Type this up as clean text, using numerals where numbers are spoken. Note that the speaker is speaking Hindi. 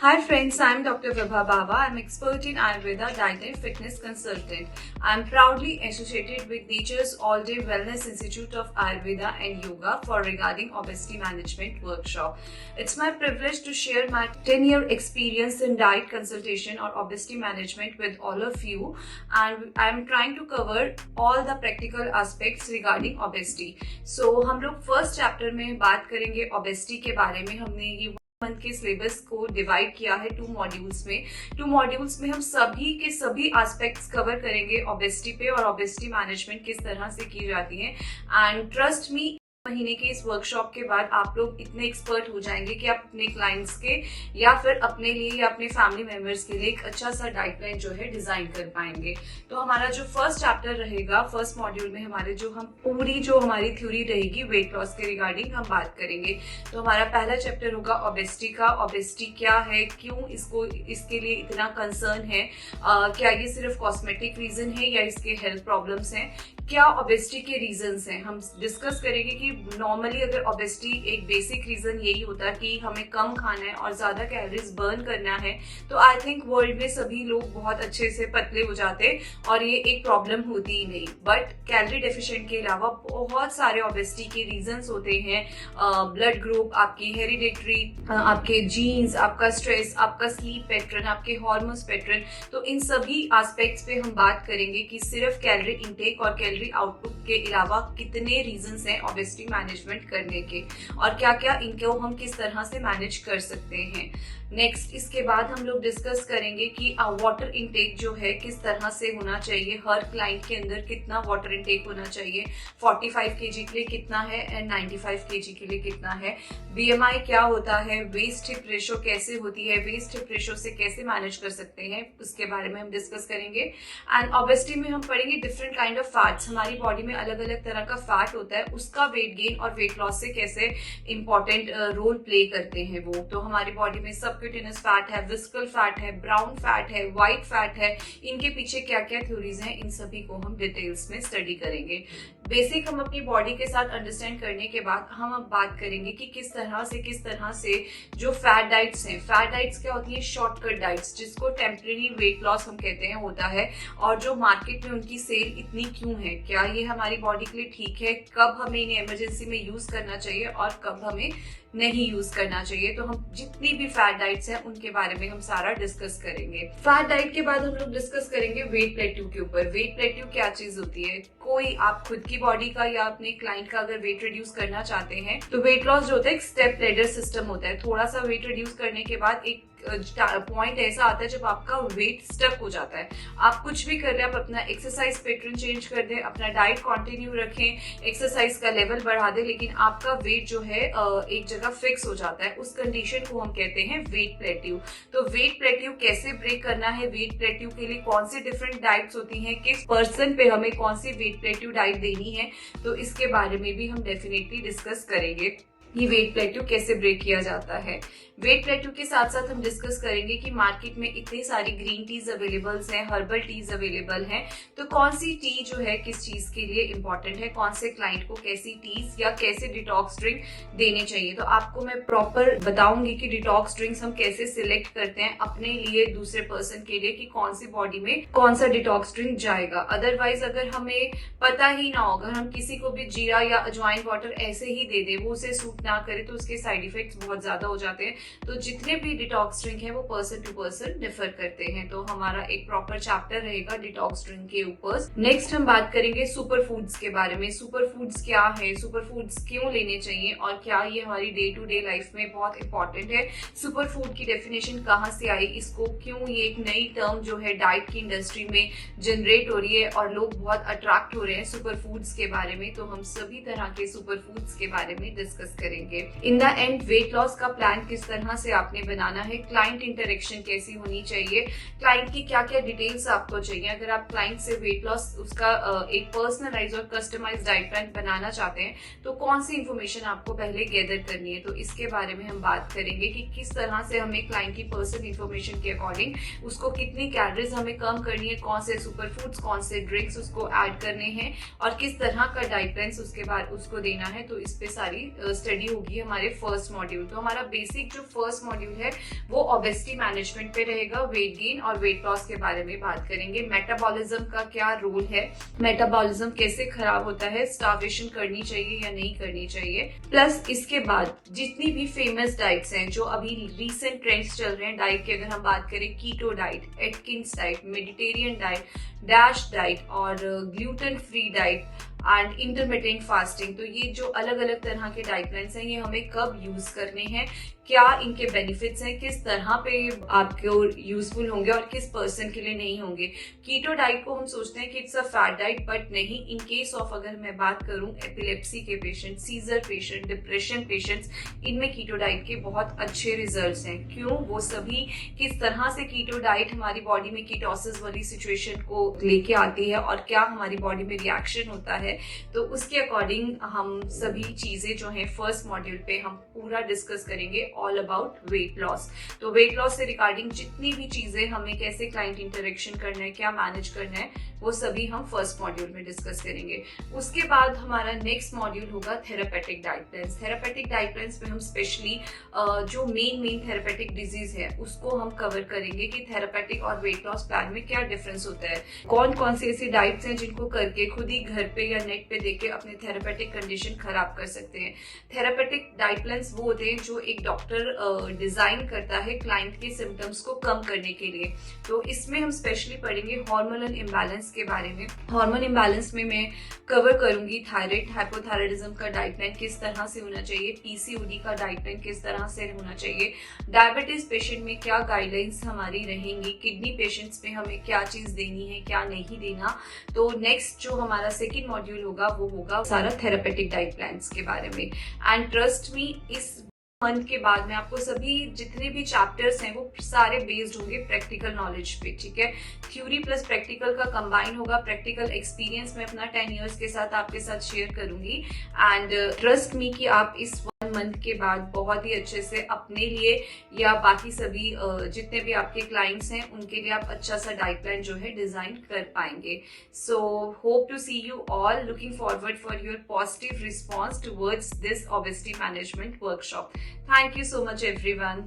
Hi friends, I am Dr. Vibha Baba. I am expert in Ayurveda, diet and fitness consultant. I am proudly associated with Nature's All-Day Wellness Institute of Ayurveda and Yoga for regarding obesity management workshop. It's my privilege to share my 10-year experience in diet consultation or obesity management with all of you, and I am trying to cover all the practical aspects regarding obesity. So हम लोग फर्स्ट चैप्टर में बात करेंगे obesity के बारे में. हमने ये मंथ के सिलेबस को डिवाइड किया है टू मॉड्यूल्स में हम सभी के सभी एस्पेक्ट्स कवर करेंगे ओबेसिटी पे और ओबेसिटी मैनेजमेंट किस तरह से की जाती है. एंड ट्रस्ट मी, महीने के इस वर्कशॉप के बाद आप लोग इतने एक्सपर्ट हो जाएंगे कि आप अपने क्लाइंट्स के या फिर अपने लिए या अपने फैमिली मेंबर्स के लिए एक अच्छा सा डाइट प्लान जो है डिजाइन कर पाएंगे. तो हमारा जो फर्स्ट चैप्टर रहेगा, फर्स्ट मॉड्यूल में हमारी थ्योरी रहेगी वेट लॉस के रिगार्डिंग हम बात करेंगे. तो हमारा पहला चैप्टर होगा ओबेसिटी का. ओबेसिटी क्या है, क्यों इसके लिए इतना कंसर्न है, क्या ये सिर्फ कॉस्मेटिक रीजन है या इसके हेल्थ प्रॉब्लम्स हैं, क्या ओबेसिटी के रीजंस हैं. हम डिस्कस करेंगे कि नॉर्मली अगर ओबेसिटी एक बेसिक रीजन यही होता है कि हमें कम खाना है और ज्यादा कैलोरीज बर्न करना है, तो आई थिंक वर्ल्ड में सभी लोग बहुत अच्छे से पतले हो जाते और ये एक प्रॉब्लम होती ही नहीं. बट कैलोरी डेफिशिएंट के अलावा बहुत सारे ओबेसिटी के रीजंस होते हैं. ब्लड ग्रुप, आपकी हेरिडेटरी, आपके जीन्स, आपका स्ट्रेस, आपका स्लीप पैटर्न, आपके हार्मोन्स पैटर्न. तो इन सभी एस्पेक्ट्स पे हम बात करेंगे कि सिर्फ कैलोरी इनटेक और कैलोरी आउटपुट के अलावा कितने रीजंस हैं ओबेसिटी मैनेजमेंट करने के और क्या क्या इनको हम किस तरह से मैनेज कर सकते हैं. नेक्स्ट, इसके बाद हम लोग डिस्कस करेंगे कि वाटर इनटेक जो है किस तरह से होना चाहिए. हर क्लाइंट के अंदर कितना वाटर इनटेक होना चाहिए, 45 केजी के लिए कितना है एंड 95 केजी के लिए कितना है. बीएमआई क्या होता है, वेस्ट हिप रेशो कैसे होती है, वेस्ट हिप रेशो से कैसे मैनेज कर सकते हैं, उसके बारे में हम डिस्कस करेंगे. एंड ओबेसिटी में हम पढ़ेंगे डिफरेंट काइंड ऑफ फैट्स. हमारी बॉडी में अलग अलग तरह का फैट होता है, उसका वेट गेन और वेट लॉस से कैसे इंपॉर्टेंट रोल प्ले करते हैं वो. तो हमारी बॉडी में सबक्यूटेनियस फैट है, विस्कल फैट है, ब्राउन फैट है, व्हाइट फैट है, इनके पीछे क्या क्या थ्योरीज हैं, इन सभी को हम डिटेल्स में स्टडी करेंगे. बेसिक हम अपनी बॉडी के साथ अंडरस्टैंड करने के बाद हम अब बात करेंगे कि किस तरह से जो फैट डाइट्स हैं. फैट डाइट्स क्या होती है, शॉर्टकट डाइट्स, जिसको टेम्परेरी वेट लॉस हम कहते हैं होता है, और जो मार्केट में उनकी सेल इतनी क्यों है, क्या ये हमारी बॉडी के लिए ठीक है, कब हमें इन्हें इमरजेंसी में यूज करना चाहिए और कब हमें नहीं यूज करना चाहिए. तो हम जितनी भी फैट डाइट्स हैं उनके बारे में हम सारा डिस्कस करेंगे. फैट डाइट के बाद हम लोग डिस्कस करेंगे वेट प्लेट्यू के ऊपर. वेट प्लेट्यू क्या चीज होती है, कोई आप खुद की बॉडी का या अपने क्लाइंट का अगर वेट रिड्यूस करना चाहते हैं तो वेट लॉस जो होता है एक स्टेप लेडर सिस्टम होता है. थोड़ा सा वेट रिड्यूस करने के बाद एक पॉइंट ऐसा आता है जब आपका वेट स्टक हो जाता है. आप कुछ भी कर रहे हैं, आप अपना एक्सरसाइज पैटर्न चेंज कर दें, अपना डाइट कंटिन्यू रखें, एक्सरसाइज का लेवल बढ़ा दें, लेकिन आपका वेट जो है एक जगह फिक्स हो जाता है. उस कंडीशन को हम कहते हैं वेट प्लेट्यू. तो वेट प्लेट्यू कैसे ब्रेक करना है, वेट प्लेट्यू के लिए कौन सी डिफरेंट डाइट्स होती हैं, किस पर्सन पे हमें कौन सी वेट प्लेट्यू डाइट देनी है, तो इसके बारे में भी हम डेफिनेटली डिस्कस करेंगे कि वेट प्लेट्यू कैसे ब्रेक किया जाता है. वेट प्लेट्यू के साथ साथ हम डिस्कस करेंगे कि मार्केट में इतनी सारी ग्रीन टीज अवेलेबल हैं, हर्बल टीज अवेलेबल हैं, तो कौन सी टी जो है किस चीज के लिए इंपॉर्टेंट है, कौन से क्लाइंट को कैसी टीज या कैसे डिटॉक्स ड्रिंक देने चाहिए. तो आपको मैं प्रॉपर बताऊंगी कि डिटॉक्स ड्रिंक्स हम कैसे सिलेक्ट करते हैं अपने लिए, दूसरे पर्सन के लिए, कि कौन सी बॉडी में कौन सा डिटॉक्स ड्रिंक जाएगा. अदरवाइज अगर हमें पता ही ना होगा, हम किसी को भी जीरा या अजवाइन वाटर ऐसे ही दे दे, वो उसे सूट ना करे, तो उसके साइड इफेक्ट्स बहुत ज्यादा हो जाते हैं. तो जितने भी डिटॉक्स ड्रिंक है वो पर्सन टू पर्सन डिफर करते हैं. तो हमारा एक प्रॉपर चैप्टर रहेगा डिटॉक्स ड्रिंक के ऊपर. नेक्स्ट हम बात करेंगे सुपर फूड्स के बारे में. सुपर फूड्स क्या है, सुपर फूड्स क्यों लेने चाहिए और क्या ये हमारी डे टू डे लाइफ में बहुत इंपॉर्टेंट है. सुपर फूड की डेफिनेशन कहाँ से आई, इसको क्यों ये एक नई टर्म जो है डाइट की इंडस्ट्री में जनरेट हो रही है और लोग बहुत अट्रैक्ट हो रहे हैं सुपर फूड्स के बारे में. तो हम सभी तरह के सुपर फूड्स के बारे में डिस्कस करेंगे. In the end weight loss का प्लान किस तरह से आपने बनाना है, क्लाइंट इंटरेक्शन कैसी होनी चाहिए, क्लाइंट की क्या क्या डिटेल्स आपको चाहिए. अगर आप क्लाइंट से वेट लॉस उसका एक पर्सनलाइज और कस्टमाइज डाइट प्लान बनाना चाहते हैं तो कौन सी इंफॉर्मेशन आपको पहले गैदर करनी है. तो इसके बारे में हम बात करेंगे कि किस तरह से हमें क्लाइंट की पर्सनल इंफॉर्मेशन के अकॉर्डिंग उसको कितनी कैलोरीज हमें कम करनी है, कौन से सुपर फूड्स, कौन से ड्रिंक्स उसको ऐड करने हैं और किस तरह का डाइट प्लान उसके बाद उसको देना है. तो इस पे सारी स्टडी स्टडी होगी हमारे फर्स्ट मॉड्यूल। तो हमारा बेसिक जो फर्स्ट मॉड्यूल है वो ओबेसिटी मैनेजमेंट पे रहेगा, वेट गेन और वेट लॉस के बारे में बात करेंगे। मेटाबॉलिज्म का क्या रोल है, मेटाबॉलिज्म कैसे खराब होता है, स्टार्वेशन करनी चाहिए या नहीं करनी चाहिए, प्लस इसके बाद जितनी भी फेमस डाइट्स हैं जो अभी रिसेंट ट्रेंड्स चल रहे हैं डाइट की, अगर हम बात करें keto diet, Atkins diet, Mediterranean diet, DASH diet और gluten free diet and intermittent fasting, तो ये जो अलग अलग तरह के डाइट प्लान्स हैं ये हमें कब यूज करने हैं, क्या इनके बेनिफिट्स हैं, किस तरह पे आपको यूजफुल होंगे और किस पर्सन के लिए नहीं होंगे। कीटो डाइट को हम सोचते हैं कि it's a fat diet, but नहीं। इन केस ऑफ अगर मैं बात करूं एपिलेप्सी के patient, seizure patient, depression patients, इनमें कीटो डाइट के बहुत अच्छे रिजल्ट्स हैं। क्यों? वो सभी किस तरह से कीटो डाइट हमारी बॉडी में कीटोसिस वाली सिचुएशन को लेके आती है और क्या हमारी बॉडी में रिएक्शन होता है, तो उसके अकॉर्डिंग हम सभी चीजें जो है फर्स्ट मॉड्यूल पे हम पूरा डिस्कस करेंगे ऑल अबाउट वेट लॉस। तो वेट लॉस से रिगार्डिंग जितनी भी चीजें हमें कैसे क्लाइंट इंटरेक्शन करना है, क्या मैनेज करना है, वो सभी हम फर्स्ट मॉड्यूल में डिस्कस करेंगे। उसके बाद हमारा नेक्स्ट मॉड्यूल होगा therapeutic diet plans. Therapeutic diet plans में हम स्पेशली जो मेन थेरापेटिक डिजीज है उसको हम कवर करेंगे कि थेरापेटिक और वेट लॉस प्लान में क्या डिफरेंस होता है, कौन कौन सी ऐसी डाइट्स हैं जिनको करके खुद ही घर पे या नेट पे देख के अपने थेरापेटिक कंडीशन खराब कर सकते हैं। थेरापेटिक डाइट प्लान्स वो होते हैं जो एक डॉक्टर डिजाइन करता है क्लाइंट के सिम्टम्स को कम करने के लिए। तो इसमें हम स्पेशली पढ़ेंगे हार्मोनल इम्बैलेंस के बारे में। हार्मोन इम्बैलेंस में मैं कवर करूंगी थायराइड, हाइपोथायराइडिज्म का डाइट प्लान किस तरह से होना चाहिए, पीसीओडी का डाइट प्लान किस तरह से होना चाहिए, डायबिटीज पेशेंट में क्या गाइडलाइंस हमारी रहेंगी, किडनी पेशेंट्स में हमें क्या चीज देनी है, क्या नहीं देना। तो नेक्स्ट जो हमारा सेकेंड मॉड्यूल होगा वो होगा सारा थेरापेटिक डाइट प्लान्स के बारे में। एंड ट्रस्ट मी, इस मंथ के बाद में आपको सभी जितने भी चैप्टर्स हैं वो सारे बेस्ड होंगे प्रैक्टिकल नॉलेज पे, ठीक है। थ्योरी प्लस प्रैक्टिकल का कंबाइन होगा। प्रैक्टिकल एक्सपीरियंस मैं अपना 10 इयर्स के साथ आपके साथ शेयर करूंगी। एंड ट्रस्ट मी कि आप इस 1 मंथ के बाद बहुत ही अच्छे से अपने लिए या बाकी सभी जितने भी आपके क्लाइंट्स हैं उनके लिए आप अच्छा सा डाइट प्लान जो है डिजाइन कर पाएंगे। So hope to see you all, looking forward for your positive response towards this obesity management workshop. Thank you so much everyone.